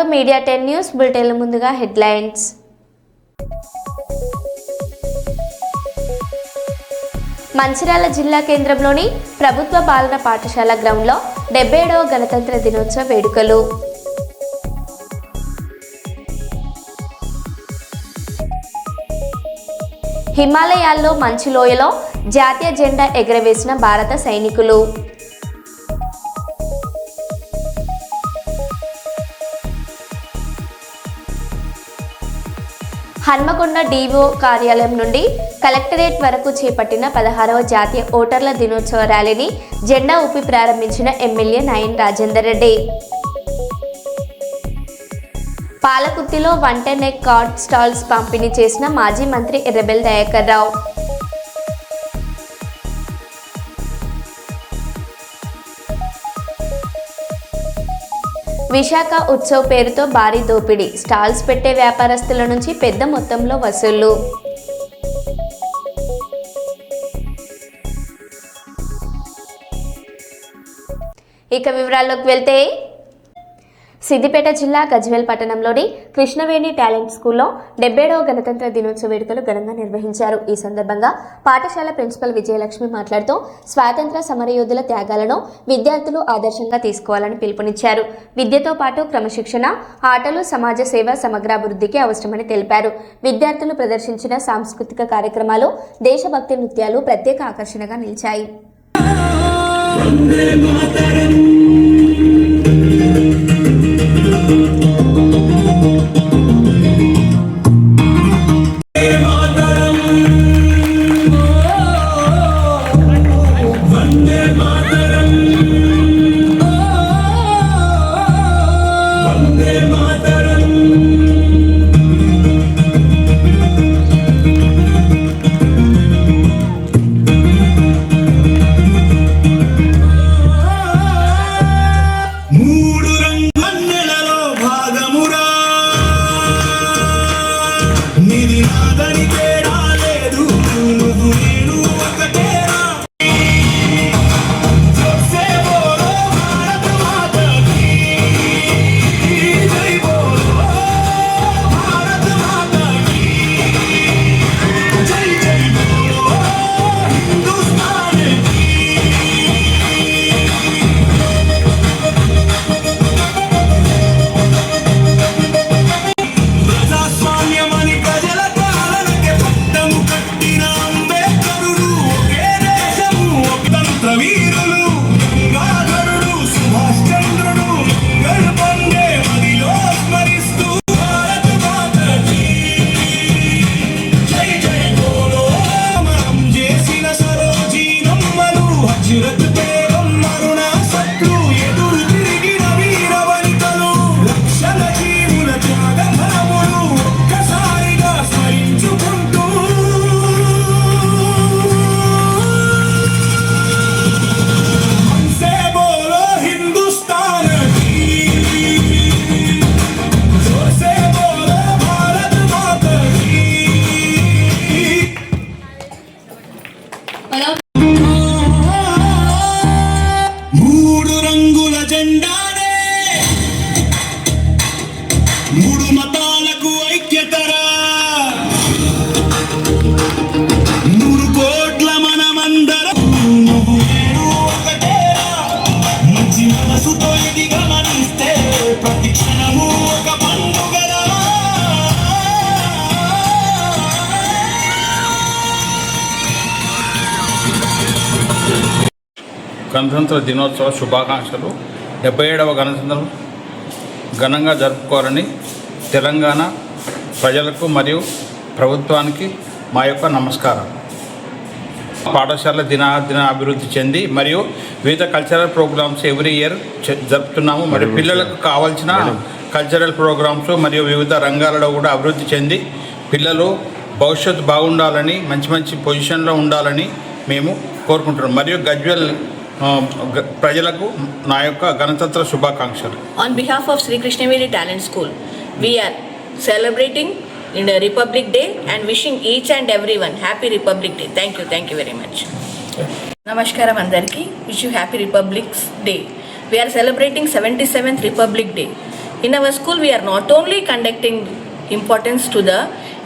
Welcome to media 10 news bulletin. ముందుగా headlines. Mancherial జిల్లా కేంద్రంలోని ప్రభుత్వ బాలన పాఠశాల గ్రౌండ్లో 77వ గణతంత్ర దినోత్సవ వేడుకలు. హిమాలయాల్లో మంచు లోయలో జాతీయ జెండా ఎగురవేసిన భారత సైనికులు. హన్మకొండ డిఓ కార్యాలయం నుండి కలెక్టరేట్ వరకు చేపట్టిన 16వ జాతీయ ఓటర్ల దినోత్సవ ర్యాలీని జెండా ఊపి ప్రారంభించిన ఎమ్మెల్యే నయన్ రాజేందర్ రెడ్డి. పాలకుర్తిలో 110 ఎగ్ కార్డ్ స్టాల్స్ పంపిణీ చేసిన మాజీ మంత్రి ఎర్రబెల్లి దయాకర్ రావు. విశాఖ ఉత్సవ్ పేరుతో భారీ దోపిడీ, స్టాల్స్ పెట్టే వ్యాపారస్తుల నుంచి పెద్ద మొత్తంలో వసూళ్లు. ఇక వివరాల్లోకి వెళ్తే, సిద్దిపేట జిల్లా గజ్వేల్ పట్టణంలోని కృష్ణవేణి టాలెంట్ స్కూల్లో 77వ గణతంత్ర దినోత్సవ వేడుకలు ఘనంగా నిర్వహించారు. ఈ సందర్భంగా పాఠశాల ప్రిన్సిపల్ విజయలక్ష్మి మాట్లాడుతూ స్వాతంత్ర సమరయోధుల త్యాగాలను విద్యార్థులు ఆదర్శంగా తీసుకోవాలని పిలుపునిచ్చారు. విద్యతో పాటు క్రమశిక్షణ, ఆటలు సమాజ సేవ సమగ్రాభివృద్ధికి అవసరమని తెలిపారు. విద్యార్థులు ప్రదర్శించిన సాంస్కృతిక కార్యక్రమాలు, దేశభక్తి నృత్యాలు ప్రత్యేక ఆకర్షణగా నిలిచాయి. గణతంత్ర దినోత్సవ శుభాకాంక్షలు. 77వ గణతంత్రం ఘనంగా జరుపుకోవాలని తెలంగాణ ప్రజలకు మరియు ప్రభుత్వానికి మా యొక్క నమస్కారం. పాఠశాల దిన అభివృద్ధి చెంది మరియు వివిధ కల్చరల్ ప్రోగ్రామ్స్ ఎవ్రీ ఇయర్ జరుపుతున్నాము. మరియు పిల్లలకు కావాల్సిన కల్చరల్ ప్రోగ్రామ్స్ మరియు వివిధ రంగాలలో కూడా అభివృద్ధి చెంది పిల్లలు భవిష్యత్తు బాగుండాలని, మంచి మంచి పొజిషన్లో ఉండాలని మేము కోరుకుంటున్నాం. మరియు గజ్వేల్ ప్రజలకు నా యొక్క గణతంత్ర శుభాకాంక్షలు. On behalf of Sri Krishnaveli Talent School, we are celebrating in the Republic Day and wishing each and everyone happy Republic Day. Thank you very much. Namaskaram andarki, wish you happy Republic Day. We are celebrating 77th Republic Day. In our school, we are not only conducting importance to the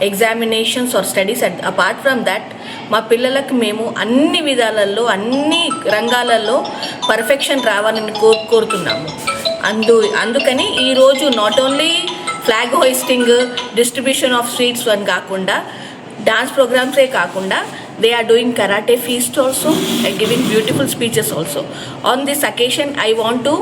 examinations or studies, apart from that, మా పిల్లలకు మేము అన్ని విధాలలో అన్ని రంగాలలో perfection రావాలని కోరుతున్నాము. అందుకని ఈరోజు not only flag hoisting, distribution of sweets అని కాకుండా, డాన్స్ ప్రోగ్రామ్సే కాకుండా, they are doing karate feast also and giving beautiful speeches also. On this occasion, I want to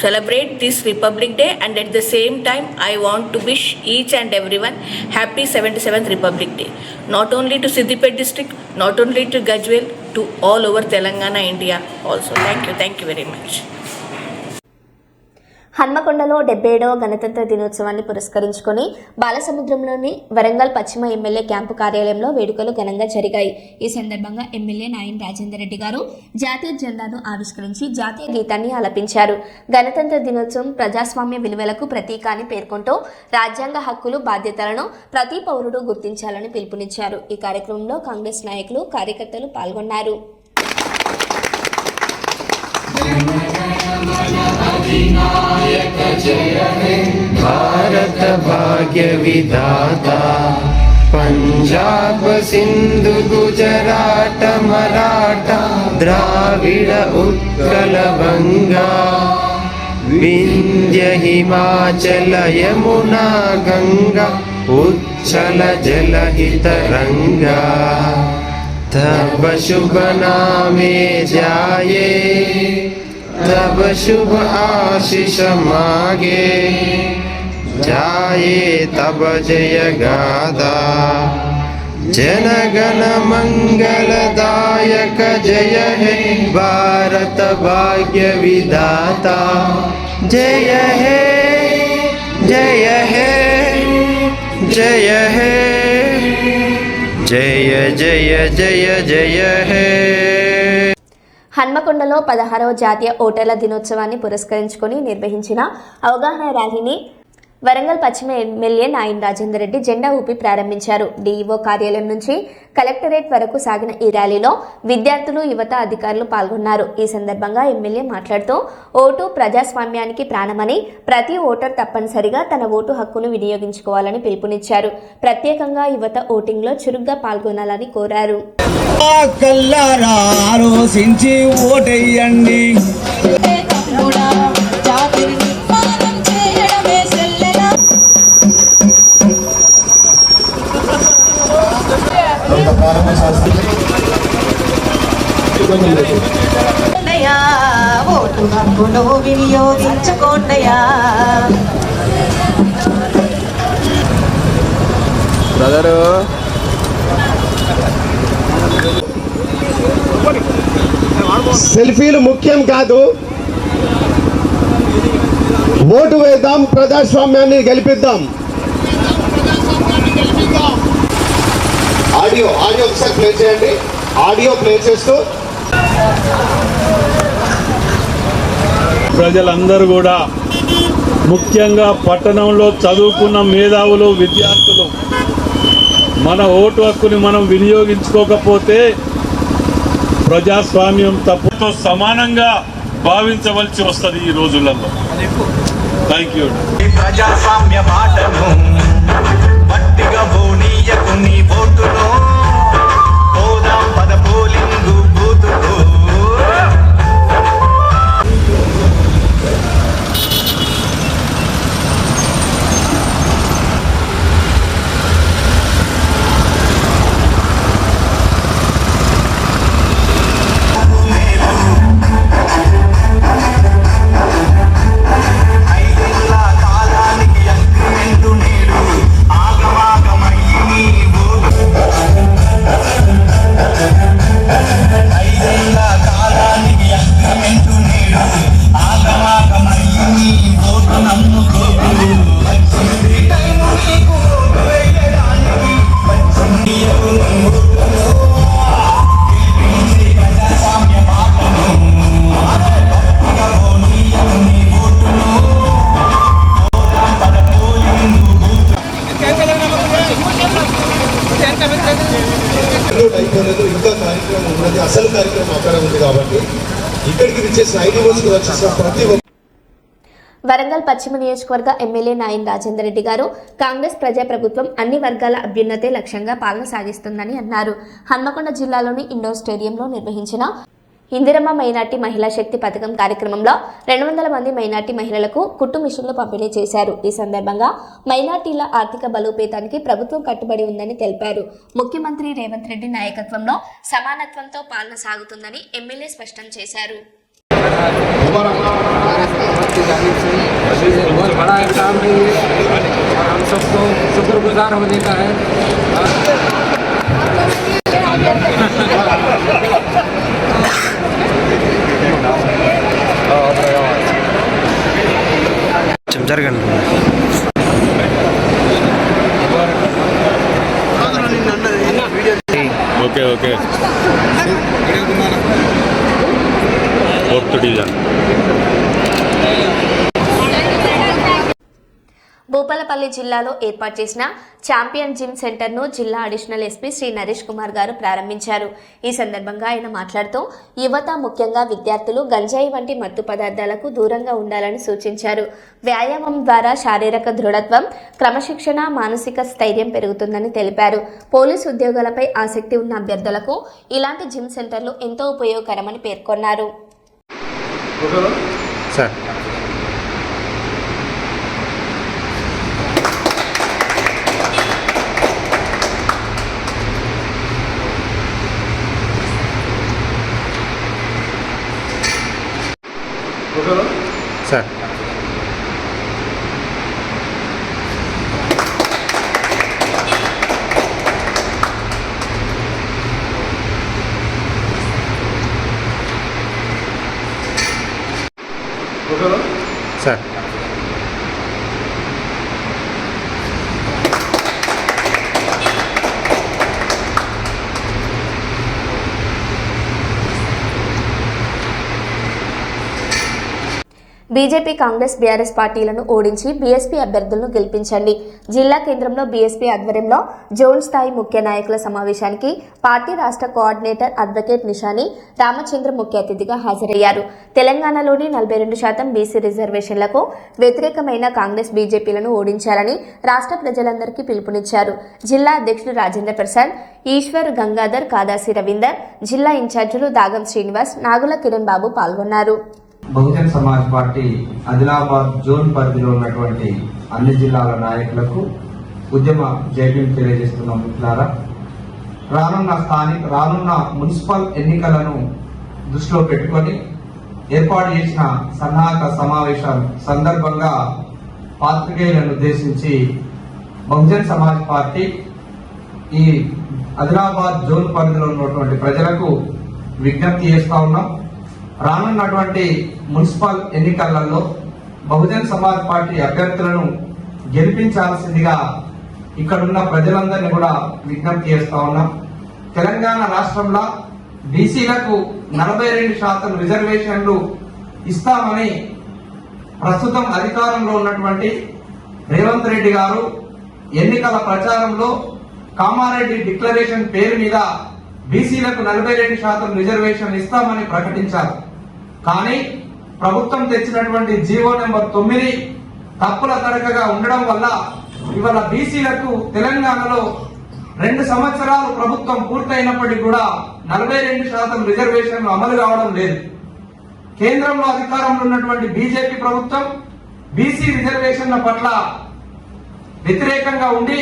celebrate this Republic Day, and at the same time I want to wish each and everyone happy 77th Republic Day. Not only to Siddipet district, not only to Gajwel, to all over Telangana, India also. Thank you very much. హన్మకొండలో 77వ గణతంత్ర దినోత్సవాన్ని పురస్కరించుకొని బాలసముద్రంలోని వరంగల్ పశ్చిమ MLA camp కార్యాలయంలో వేడుకలు ఘనంగా జరిగాయి. ఈ సందర్భంగా ఎమ్మెల్యే నాయన్ రాజేందర్ రెడ్డి గారు జాతీయ జెండాను ఆవిష్కరించి జాతీయ గీతాన్ని ఆలపించారు. గణతంత్ర దినోత్సవం ప్రజాస్వామ్య విలువలకు ప్రతీక అని పేర్కొంటూ రాజ్యాంగ హక్కులు, బాధ్యతలను ప్రతి పౌరుడు గుర్తించాలని పిలుపునిచ్చారు. ఈ కార్యక్రమంలో కాంగ్రెస్ నాయకులు, కార్యకర్తలు పాల్గొన్నారు. अधिनायक जय हे भारत भाग्य विधाता पंजाब सिंधु गुजरात मराठा द्राविड उत्कल बंगा विंध्य हिमाचल यमुना गंगा उच्छल जलहित रंगा तब शुभ नामे जाये तब शुभ आशीष मागे जाये तब जय गादा जन गण मंगलदायक जय हे भारत भाग्य विधाता जय हे जय हे जय हे जय जय जय जय हे. హన్మకొండలో 16వ జాతీయ ఓటర్ల దినోత్సవాన్ని పురస్కరించుకొని నిర్వహించిన అవగాహన ర్యాలీని వరంగల్ పశ్చిమ ఎమ్మెల్యే నాయన్ రాజేందర్ రెడ్డి జెండా ఊపి ప్రారంభించారు. డీఈఓ కార్యాలయం నుంచి కలెక్టరేట్ వరకు సాగిన ఈ ర్యాలీలో విద్యార్థులు, యువత, అధికారులు పాల్గొన్నారు. ఈ సందర్భంగా ఎమ్మెల్యే మాట్లాడుతూ ఓటు ప్రజాస్వామ్యానికి ప్రాణమని, ప్రతి ఓటర్ తప్పనిసరిగా తన ఓటు హక్కును వినియోగించుకోవాలని పిలుపునిచ్చారు. ప్రత్యేకంగా యువత ఓటింగ్లో చురుగ్గా పాల్గొనాలని కోరారు. కల్లారా ఆలోచించి ఓటెయ్యండి. ఓటు హక్కును వినియోగించుకోండియా. బ్రదరు సెల్ఫీలు ముఖ్యం కాదు, ఓటు వేద్దాం, ప్రజాస్వామ్యాన్ని గెలిపిద్దాం. ఆడియో ఒకసారి ప్లే చేయండి. ఆడియో ప్లే చేస్తూ ప్రజలందరూ కూడా, ముఖ్యంగా పట్టణంలో చదువుకున్న మేధావులు, విద్యార్థులు, మన ఓటు హక్కుని మనం వినియోగించుకోకపోతే ప్రజాస్వామ్యం తప్పుతో సమానంగా భావించవలసి వస్తుంది ఈ రోజులలో. Thank you. ప్రజాస్వామ్య బాటను పట్టిగా బోనీయకు నీ ఓటును పోదాం పద పోలింగు బూతుకు. ఇంకా కార్యక్రమం ఉన్నది, అసలు కార్యక్రమం అక్కడ ఉంది. కాబట్టి ఇక్కడికి వచ్చేసిన 5 రోజులు వచ్చేసిన ప్రతి వరంగల్ పశ్చిమ నియోజకవర్గ ఎమ్మెల్యే నాయన్ రాజేందర్ రెడ్డి గారు కాంగ్రెస్ ప్రజాప్రభుత్వం అన్ని వర్గాల అభ్యున్నతే లక్ష్యంగా పాలన సాగిస్తుందని అన్నారు. హన్మకొండ జిల్లాలోని ఇండోర్ స్టేడియంలో నిర్వహించిన ఇందిరమ్మ మైనార్టీ మహిళా శక్తి పథకం కార్యక్రమంలో 200 మంది మైనార్టీ మహిళలకు కుట్టు మిషన్లు పంపిణీ చేశారు. ఈ సందర్భంగా మైనార్టీల ఆర్థిక బలోపేతానికి ప్రభుత్వం కట్టుబడి ఉందని తెలిపారు. ముఖ్యమంత్రి రేవంత్ రెడ్డి నాయకత్వంలో సమానత్వంతో పాలన సాగుతుందని ఎమ్మెల్యే స్పష్టం చేశారు. बहुत बड़ा काम है ये और हम सबको शुक्रगुजार होने का है. జరగండి. Okay okay fourth division. Bhupalpally జిల్లాలో ఏర్పాటు చేసిన ఛాంపియన్ జిమ్ సెంటర్ను జిల్లా అడిషనల్ ఎస్పీ శ్రీ నరేష్ కుమార్ గారు ప్రారంభించారు. ఈ సందర్భంగా ఆయన మాట్లాడుతూ యువత ముఖ్యంగా విద్యార్థులు గంజాయి వంటి మత్తు పదార్థాలకు దూరంగా ఉండాలని సూచించారు. వ్యాయామం ద్వారా శారీరక దృఢత్వం, క్రమశిక్షణ, మానసిక స్థైర్యం పెరుగుతుందని తెలిపారు. పోలీసు ఉద్యోగాలపై ఆసక్తి ఉన్న అభ్యర్థులకు ఇలాంటి జిమ్ సెంటర్లు ఎంతో ఉపయోగకరమని పేర్కొన్నారు. Sir sir sir BJP, Congress, BRS పార్టీలను ఓడించి బీఎస్పీ అభ్యర్థులను గెలిపించండి. జిల్లా కేంద్రంలో బీఎస్పీ ఆధ్వర్యంలో జోన్ స్థాయి ముఖ్య నాయకుల సమావేశానికి పార్టీ రాష్ట్ర కోఆర్డినేటర్ అడ్వకేట్ నిషాని రామచంద్ర ముఖ్య అతిథిగా హాజరయ్యారు. తెలంగాణలోని 42% బీసీ రిజర్వేషన్లకు వ్యతిరేకమైన కాంగ్రెస్, బీజేపీలను ఓడించాలని రాష్ట్ర ప్రజలందరికీ పిలుపునిచ్చారు. జిల్లా అధ్యక్షుడు రాజేంద్ర ప్రసాద్, ఈశ్వర్, గంగాధర్, కాదాసి రవీందర్, జిల్లా ఇన్ఛార్జీలు దాగం శ్రీనివాస్, నాగుల కిరణ్ బాబు పాల్గొన్నారు. బహుజన్ సమాజ్ పార్టీ ఆదిలాబాద్ జోన్ పరిధిలో ఉన్నటువంటి అన్ని జిల్లాల నాయకులకు ఉద్యమ జైభీం తెలియజేస్తున్న మిత్రులారా, రానున్న మున్సిపల్ ఎన్నికలను దృష్టిలో పెట్టుకొని ఏర్పాటు చేసిన సన్నాహక సమావేశం సందర్భంగా పాత్రికేయులను ఉద్దేశించి బహుజన్ సమాజ్ పార్టీ ఈ ఆదిలాబాద్ జోన్ పరిధిలో ఉన్నటువంటి ప్రజలకు విజ్ఞప్తి చేస్తా ఉన్నాం. రానున్నటువంటి మున్సిపల్ ఎన్నికలలో బహుజన్ సమాజ్ పార్టీ అభ్యర్థులను గెలిపించాల్సిందిగా ఇక్కడున్న ప్రజలందరినీ కూడా విజ్ఞప్తి చేస్తా ఉన్నాం. తెలంగాణ రాష్ట్రంలో బీసీలకు 42% రిజర్వేషన్లు ఇస్తామని ప్రస్తుతం అధికారంలో ఉన్నటువంటి రేవంత్ రెడ్డి గారు ఎన్నికల ప్రచారంలో కామారెడ్డి డిక్లరేషన్ పేరు మీద బీసీలకు 42% రిజర్వేషన్ ఇస్తామని ప్రకటించారు. కానీ ప్రభుత్వం తెచ్చినటువంటి జీవో నెంబర్ 9 తప్పుల తడకగా ఉండడం వల్ల ఇవాళ బీసీలకు తెలంగాణలో 2 సంవత్సరాలు ప్రభుత్వం పూర్తయినప్పటికీ కూడా 42% రిజర్వేషన్లు అమలు కావడం లేదు. కేంద్రంలో అధికారంలో ఉన్నటువంటి బీజేపీ ప్రభుత్వం బీసీ రిజర్వేషన్ల పట్ల వ్యతిరేకంగా ఉండి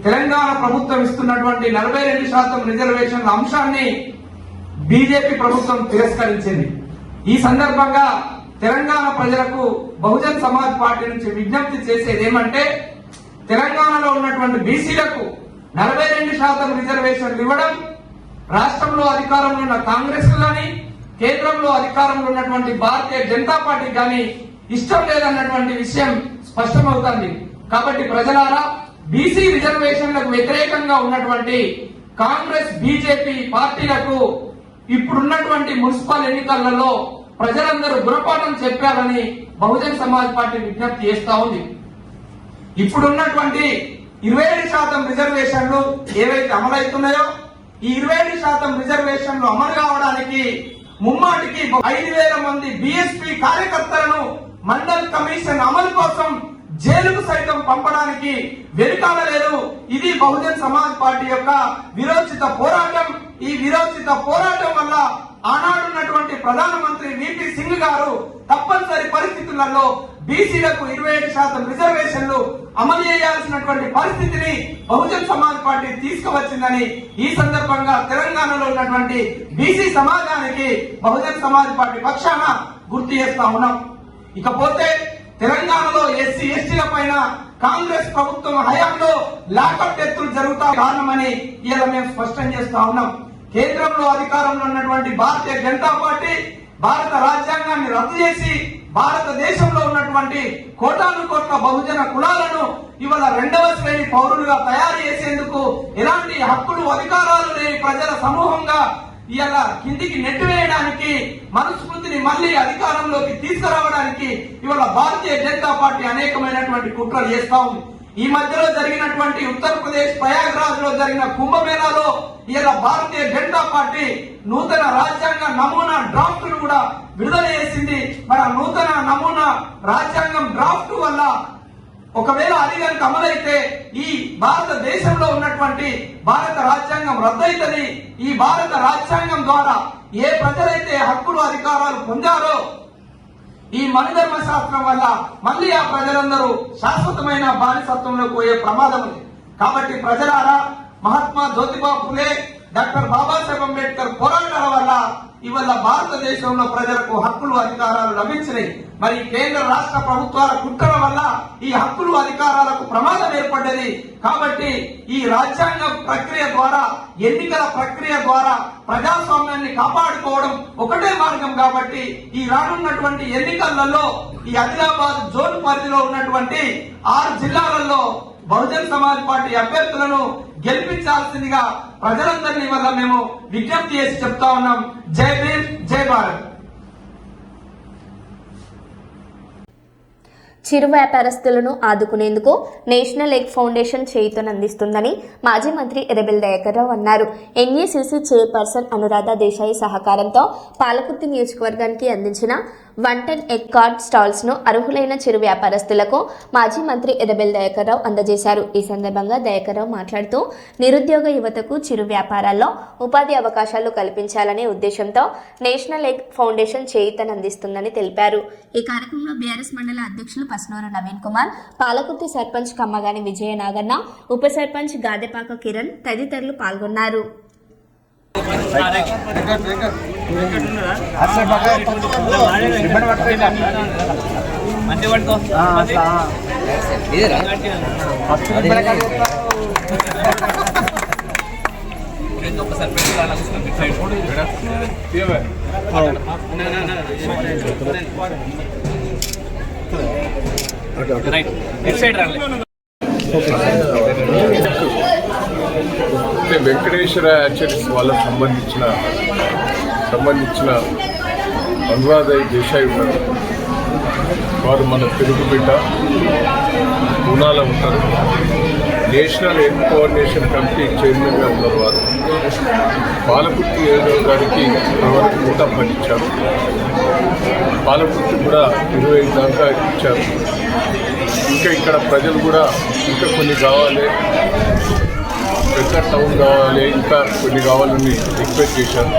తెలంగాణ ప్రభుత్వం ఇస్తున్నటువంటి 42% రిజర్వేషన్ల అంశాన్ని బీజేపీ ప్రభుత్వం తిరస్కరించింది. ఈ సందర్భంగా తెలంగాణ ప్రజలకు బహుజన్ సమాజ్ పార్టీ నుంచి విజ్ఞప్తి చేసేది ఏమంటే, తెలంగాణలో ఉన్నటువంటి బీసీలకు 42% రిజర్వేషన్లు ఇవ్వడం రాష్ట్రంలో అధికారంలో ఉన్న కాంగ్రెస్ కానీ కేంద్రంలో అధికారంలో ఉన్నటువంటి భారతీయ జనతా పార్టీ కానీ ఇష్టం లేదన్నటువంటి విషయం స్పష్టమవుతుంది. కాబట్టి ప్రజలారా, బీసీ రిజర్వేషన్లకు వ్యతిరేకంగా ఉన్నటువంటి కాంగ్రెస్, బీజేపీ పార్టీలకు ఇప్పుడున్నటువంటి మున్సిపల్ ఎన్నికలలో ప్రజలందరూ గుణపాఠం చెప్పాలని బహుజన్ సమాజ్ పార్టీ విజ్ఞప్తి చేస్తా ఉంది. ఇప్పుడున్నటువంటి 27% రిజర్వేషన్లు ఏవైతే అమలవుతున్నాయో ఈ 27% రిజర్వేషన్లు అమలు కావడానికి ముమ్మాటికి 5,000 మంది బీఎస్పీ కార్యకర్తలను మండల్ కమిషన్ అమలు కోసం జైలుకు సైతం పంపడానికి వెనుకాడలేదు. ఇది బహుజన్ సమాజ్ పార్టీ యొక్క విరోచిత పోరాటం. ఈ విరోచిత పోరాటం వల్ల ఆనాడున్నటువంటి ప్రధానమంత్రి విపి సింగ్ గారు తప్పనిసరి పరిస్థితులలో బీసీలకు 27% రిజర్వేషన్లు అమలు చేయాల్సినటువంటి పరిస్థితిని బహుజన్ సమాజ్ పార్టీ తీసుకువచ్చిందని ఈ సందర్భంగా తెలంగాణలో ఉన్నటువంటి బీసీ సమాజానికి బహుజన్ సమాజ్ పార్టీ పక్షాన గుర్తు చేస్తా ఉన్నాం. ఇకపోతే తెలంగాణలో ఎస్సీ ఎస్టీల పైన కాంగ్రెస్ ప్రభుత్వం హయాంలో లాకప్ డెత్తులు జరుగుతా కారణమని ఇలా మేము స్పష్టం చేస్తా ఉన్నాం. కేంద్రంలో అధికారంలో ఉన్నటువంటి భారతీయ జనతా పార్టీ భారత రాజ్యాంగాన్ని రద్దు చేసి భారతదేశంలో ఉన్నటువంటి కోటాను కోట్ల బహుజన కులాలను ఇవాళ 2వ శ్రేణి పౌరులుగా తయారు చేసేందుకు ఎలాంటి హక్కులు అధికారాలు లేని ప్రజల సమూహంగా ఇలా కిందికి నెట్టివేయడానికి మనుస్మృతిని మళ్లీ అధికారంలోకి తీసుకురావడానికి ఇవాళ భారతీయ జనతా పార్టీ అనేకమైనటువంటి కుట్రలు చేస్తా ఉంది. ఈ మధ్యలో జరిగినటువంటి ఉత్తరప్రదేశ్ ప్రయాగ్రాజ్ లో జరిగిన కుంభమేళాలో ఇలా భారతీయ జనతా పార్టీ నూతన రాజ్యాంగ నమూనా డ్రాఫ్ట్ ను కూడా విడుదల చేసింది. మరి ఆ నూతన నమూనా రాజ్యాంగం డ్రాఫ్ట్ వల్ల ఒకవేళ అది కనుక అమలైతే ఈ భారతదేశంలో ఉన్నటువంటి భారత రాజ్యాంగం రద్దయితది. ఈ భారత రాజ్యాంగం ద్వారా ఏ ప్రజలైతే హక్కులు అధికారాలు పొందారో ఈ మనుధర్మ శాస్త్రం వల్ల మళ్ళీ ఆ ప్రజలందరూ శాశ్వతమైన బానిసత్వంలో పోయే ప్రమాదం ఉంది. కాబట్టి ప్రజలారా, మహాత్మా జ్యోతిబా ఫులే, డాక్టర్ బాబాసాహెబ్ అంబేద్కర్ పోరాటాల వల్ల ఇవాళ భారతదేశంలో ప్రజలకు హక్కులు అధికారాలు లభించినాయి. మరి కేంద్ర రాష్ట్ర ప్రభుత్వాల కుట్రల వల్ల ఈ హక్కులు అధికారాలకు ప్రమాదం ఏర్పడ్డది. కాబట్టి ఈ రాజ్యాంగ ప్రక్రియ ద్వారా, ఎన్నికల ప్రక్రియ ద్వారా ప్రజాస్వామ్యాన్ని కాపాడుకోవడం ఒకటే మార్గం. కాబట్టి ఈ రానున్నటువంటి ఎన్నికలలో ఈ ఆదిలాబాద్ జోన్ పరిధిలో ఉన్నటువంటి 6 జిల్లాలలో బహుజన్ సమాజ్ పార్టీ అభ్యర్థులను గెలిపించాల్సిందిగా ప్రజలందరినీ వల్ల మేము విజ్ఞప్తి చేసి చెప్తా ఉన్నాం. జై భీమ్, జై భారత్. చిరు వ్యాపారస్తులను ఆదుకునేందుకు నేషనల్ ఎగ్ ఫౌండేషన్ చేయూతనందిస్తుందని మాజీ మంత్రి ఎర్రబెల్లి దయాకర్ రావు అన్నారు. ఎన్ఏసీసీ చైర్పర్సన్ అనురాధ దేశాయి సహకారంతో పాలకుర్తి నియోజకవర్గానికి అందించిన 1 టన్ ఎగ్ కార్డ్ స్టాల్స్ ను అర్హులైన చిరు వ్యాపారస్తులకు మాజీ మంత్రి ఎర్రబెల్లి దయాకర్ రావు అందజేశారు. ఈ సందర్భంగా దయాకర్ రావు మాట్లాడుతూ నిరుద్యోగ యువతకు చిరు వ్యాపారాల్లో ఉపాధి అవకాశాలు కల్పించాలనే ఉద్దేశంతో నేషనల్ ఎగ్ ఫౌండేషన్ చేయూతనందిస్తుందని తెలిపారు. ఈ కార్యక్రమంలో బీఆర్ఎస్ మండల అధ్యక్షులు పస్నూరు నవీన్ కుమార్, పాలకుర్తి సర్పంచ్ కమ్మగాని విజయ నాగన్న, ఉప సర్పంచ్ గాదెపాక కిరణ్ తదితరులు పాల్గొన్నారు. వెంకటేశ్వర యాచరీస్ వాళ్ళకు సంబంధించిన అనురాధ దేశాయి ఉన్నారు. వారు మన తెలుగు బిడ్డ, పూనాలో ఉంటారు. నేషనల్ ఎగ్ కోఆర్డినేషన్ కమిటీ చైర్మన్గా ఉన్నారు. వారు పాలకుర్తి గారికి వరకు 110 ఇచ్చారు. పాలకుర్తి కూడా 25 దాకా ఇచ్చారు. ఇంకా ఇక్కడ ప్రజలు కూడా ఇంకా కొన్ని కావాలి, పెద్ద టౌన్ కావాలి, ఇంకా కొన్ని కావాలని రిక్వెస్ట్ చేశారు.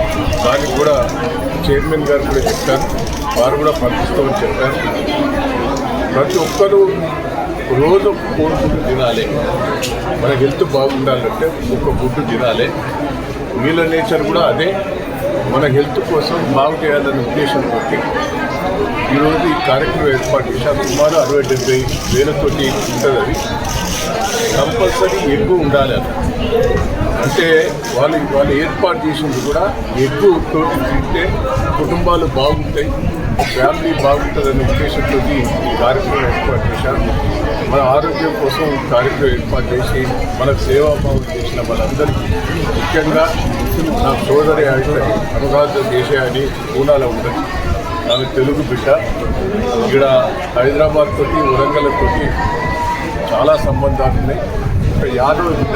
దానికి కూడా చైర్మన్ గారు కూడా చెప్పారు. వారు కూడా పంపిస్తామని చెప్పారు. ప్రతి ఒక్కరూ రోజు కోడిగుడ్డు తినాలి. మన హెల్త్ బాగుండాలంటే ఒక గుడ్డు తినాలి. వీళ్ళ నేచర్ కూడా అదే. మన హెల్త్ కోసం బాగు చేయాలనే ఉద్దేశంతో ఈరోజు ఈ కార్యక్రమం ఏర్పాటు చేశారు. సుమారు 60-70 వేలతోటి ఉంటుంది. అది కంపల్సరీ ఎగ్గు ఉండాలి. అంటే వాళ్ళు ఏర్పాటు చేసింది కూడా ఎగ్గు తోటి తింటే కుటుంబాలు బాగుంటాయి, ఫ్యామిలీ బాగుంటుందనే ఉద్దేశంతో ఈ కార్యక్రమం ఏర్పాటు చేశారు. మన ఆరోగ్యం కోసం కార్యక్రమం ఏర్పాటు చేసి మనకు సేవాభావం చేసిన వాళ్ళందరికీ, ముఖ్యంగా నా సోదరి అనురాధ దేశాయి అని పూనాలో ఉంటుంది. ఆమె తెలుగు బిడ్డ. ఇక్కడ హైదరాబాద్ తోటి, వరంగల్ తోటి చాలా సంబంధాలు ఉన్నాయి. ఒక యాదవ బిడ్డ,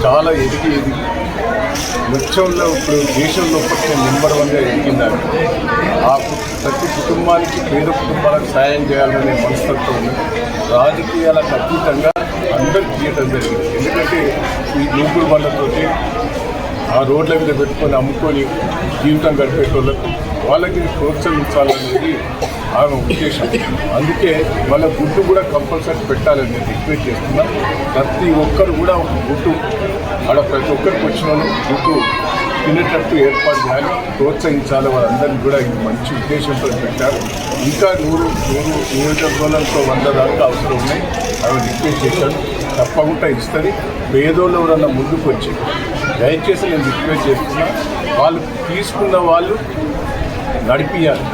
చాలా ఎదిగి నృత్యంలో ఇప్పుడు దేశంలో పట్టిన నెంబర్ 1గా ఎదిగిందాక ప్రతి కుటుంబానికి పేద కుటుంబాలకు సాయం చేయాలనే మనస్తత్వం ఉంది. రాజకీయాలకు అతీతంగా అందరికి చేయడం జరిగింది. ఎందుకంటే ఈ నూపుల బండ్లతోటి ఆ రోడ్ల మీద పెట్టుకొని అమ్ముకొని జీవితం గడిపేటోళ్ళకు వాళ్ళకి ప్రోత్సహించాలనేది ఆమె ఉద్దేశం. అందుకే వాళ్ళ గుడ్డు కూడా కంపల్సరీ పెట్టాలని నేను రిక్వెస్ట్ చేస్తున్నాను. ప్రతి ఒక్కరు కూడా ఒక గుడ్డు ప్రతి ఒక్కరికి వచ్చిన గుడ్డు తినేటట్టు ఏర్పాటు చేయాలి, ప్రోత్సహించాలి. వాళ్ళందరినీ కూడా ఇది మంచి ఉద్దేశంతో పెట్టారు. ఇంకా 100 నియోజకవర్గాలతో 100 దాకా అవసరం ఉన్నాయి. అవి రిక్వెస్ట్ చేశాను, తప్పకుండా ఇస్తుంది. పేదోళ్ళు ఎవరన్నా ముందుకు వచ్చి దయచేసి నేను రిక్వెస్ట్ చేస్తున్నా, వాళ్ళు తీసుకున్న వాళ్ళు నడిపియాలి.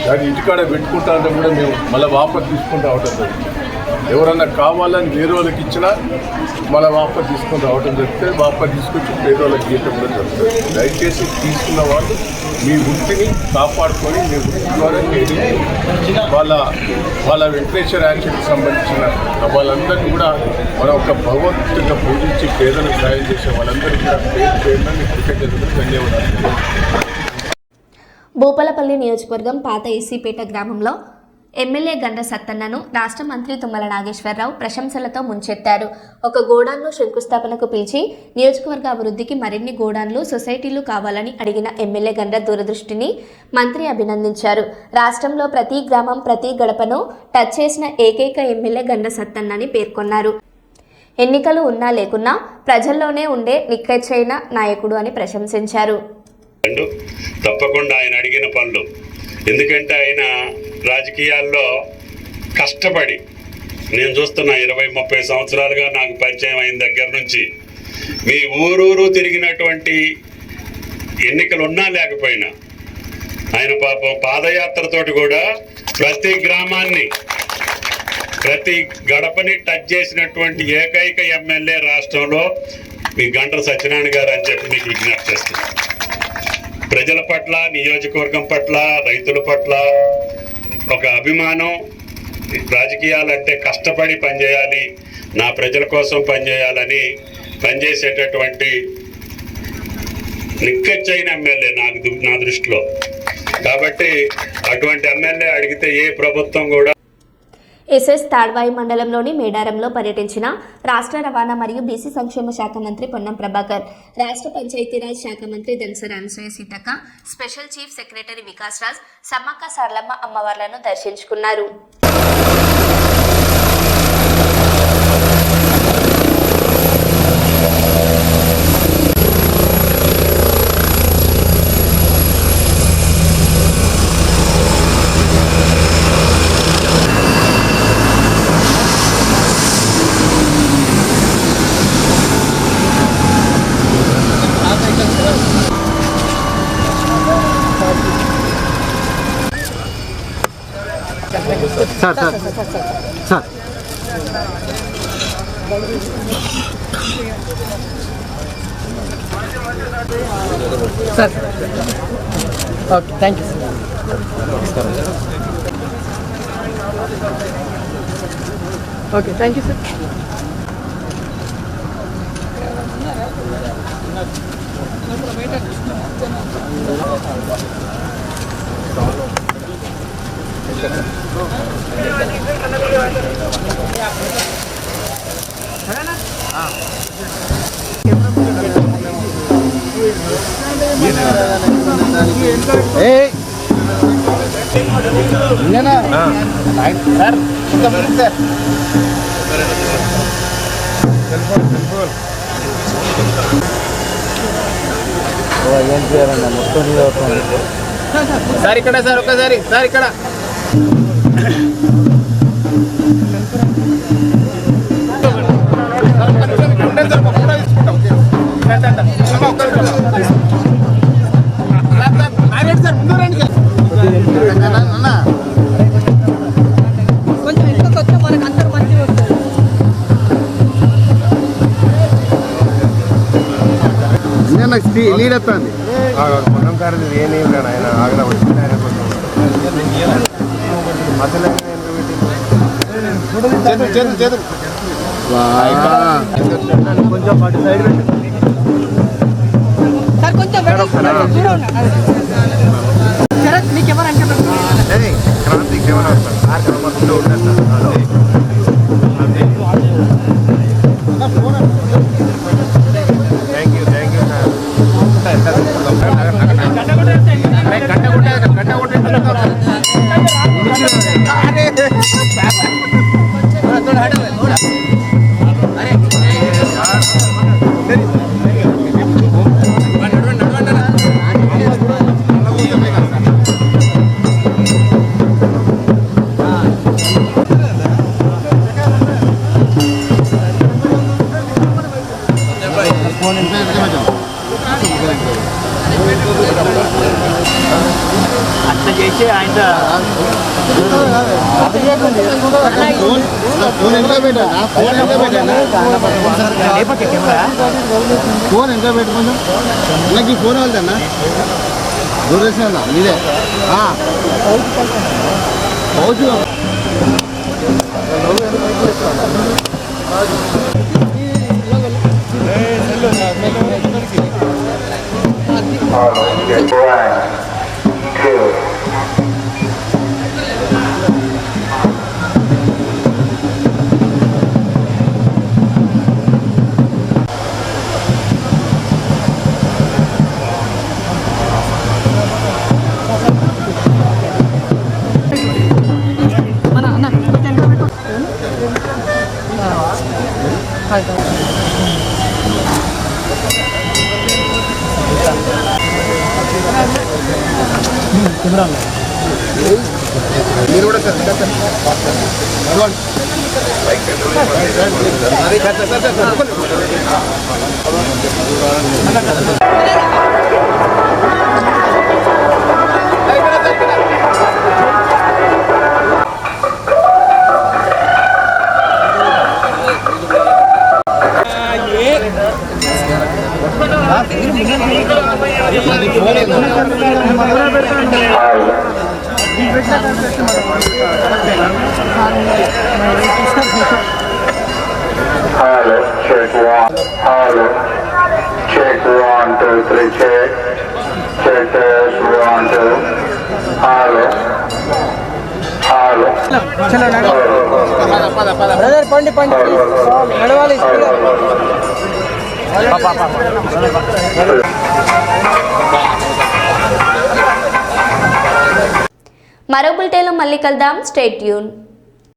దాన్ని ఇంటికాడ పెట్టుకుంటారంటే కూడా మేము మళ్ళీ వాపసు తీసుకుని రావడం జరుగుతుంది. ఎవరన్నా కావాలని వేరే వాళ్ళకి ఇచ్చినా మళ్ళీ వాపసు తీసుకొని రావడం జరిగితే వాపసు తీసుకొచ్చి పేదోళ్ళకి గీయటం కూడా జరుగుతుంది. దయచేసి తీసుకున్న వాళ్ళు మీ వృత్తిని కాపాడుకొని మీ వృత్తి ద్వారా వాళ్ళ వెంకటేశ్వర యాక్షన్కి సంబంధించిన వాళ్ళందరినీ కూడా మనం ఒక భగవంతుడిగా పూజించి పేదలకు సాయం చేసే వాళ్ళందరికీ కూడా పేరుని కృతజ్ఞతలు, ధన్యవాదాలు. భూపాలపల్లి నియోజకవర్గం పాత ఏసీపేట గ్రామంలో ఎమ్మెల్యే గండ్ర సత్తన్నను రాష్ట్ర మంత్రి తుమ్మల నాగేశ్వరరావు ప్రశంసలతో ముంచెత్తారు. ఒక గోడాన్ను శంకుస్థాపనకు పిలిచి నియోజకవర్గ అభివృద్ధికి మరిన్ని గోడాన్లు, సొసైటీలు కావాలని అడిగిన ఎమ్మెల్యే గండ్ర దూరదృష్టిని మంత్రి అభినందించారు. రాష్ట్రంలో ప్రతి గ్రామం, ప్రతి గడపను టచ్ చేసిన ఏకైక ఎమ్మెల్యే గండ్ర సత్తన్నని పేర్కొన్నారు. ఎన్నికలు ఉన్నా లేకున్నా ప్రజల్లోనే ఉండే నిక్కచ్చైన నాయకుడు అని ప్రశంసించారు. తప్పకుండా ఆయన అడిగిన పనులు, ఎందుకంటే ఆయన రాజకీయాల్లో కష్టపడి నేను చూస్తున్నా 20-30 సంవత్సరాలుగా నాకు పరిచయం అయిన దగ్గర నుంచి మీ ఊరూరు తిరిగినటువంటి ఎన్నికలు ఉన్నా లేకపోయినా ఆయన పాపం పాదయాత్రతోటి కూడా ప్రతి గ్రామాన్ని, ప్రతి గడపని టచ్ చేసినటువంటి ఏకైక ఎమ్మెల్యే రాష్ట్రంలో మీ గండ్ర సత్యనారాయణ గారు అని చెప్పి మీకు విజ్ఞప్తి చేస్తున్నాను. ప్రజల పట్ల, నియోజకవర్గం పట్ల, రైతుల పట్ల ఒక అభిమానం. రాజకీయాలంటే కష్టపడి పనిచేయాలి, నా ప్రజల కోసం పనిచేయాలని పనిచేసేటటువంటి నిక్కచ్చైన ఎమ్మెల్యే నా దృష్టిలో. కాబట్టి అటువంటి ఎమ్మెల్యే అడిగితే ఏ ప్రభుత్వం కూడా. ఎస్ఎస్ తాడ్వాయి మండలంలోని మేడారంలో పర్యటించిన రాష్ట్ర రవాణా మరియు బీసీ సంక్షేమ శాఖ మంత్రి పొన్నం ప్రభాకర్, రాష్ట్ర పంచాయతీరాజ్ శాఖ మంత్రి Danasari Anasuya Seethakka, special chief secretary Vikas Raj, Sammakka Saralamma అమ్మవార్లను దర్శించుకున్నారు. Sir sir sir sir okay, thank you sir. Okay, thank you sir. Sir ఇక్కడ, సార్ ఒక్కసారి, సార్ ఇక్కడ. కొంచెం ఎందుకు వచ్చా మనకు అందరూ మంచిగా వస్తారు. లీడ్ వస్తుంది మనం కాదు ఏమేమి ఆయన ఆగ్రా వచ్చింది కొంచెం సైడ్ శరత్ మీకు ఎవరంటే క్రాంతి కెమెరా థ్యాంక్ యూ అట్లా చేసి ఆయన ఫోన్ ఎంత పెట్టానా ఫోన్ ఎంత పెట్టు కొంచెం నాకు ఈ ఫోన్ వెళ్తానా దూరేసిన మీదే పౌచ్ మన అన్న మీరు కూడా sir Hello, check 1. Hello, check 1, 2, 3, check. Check test 1, 2. Hello. Hello. Brother పండి నడవాలి మరో బులెటిన్లో మళ్ళీ కలుద్దాం. Stay tune.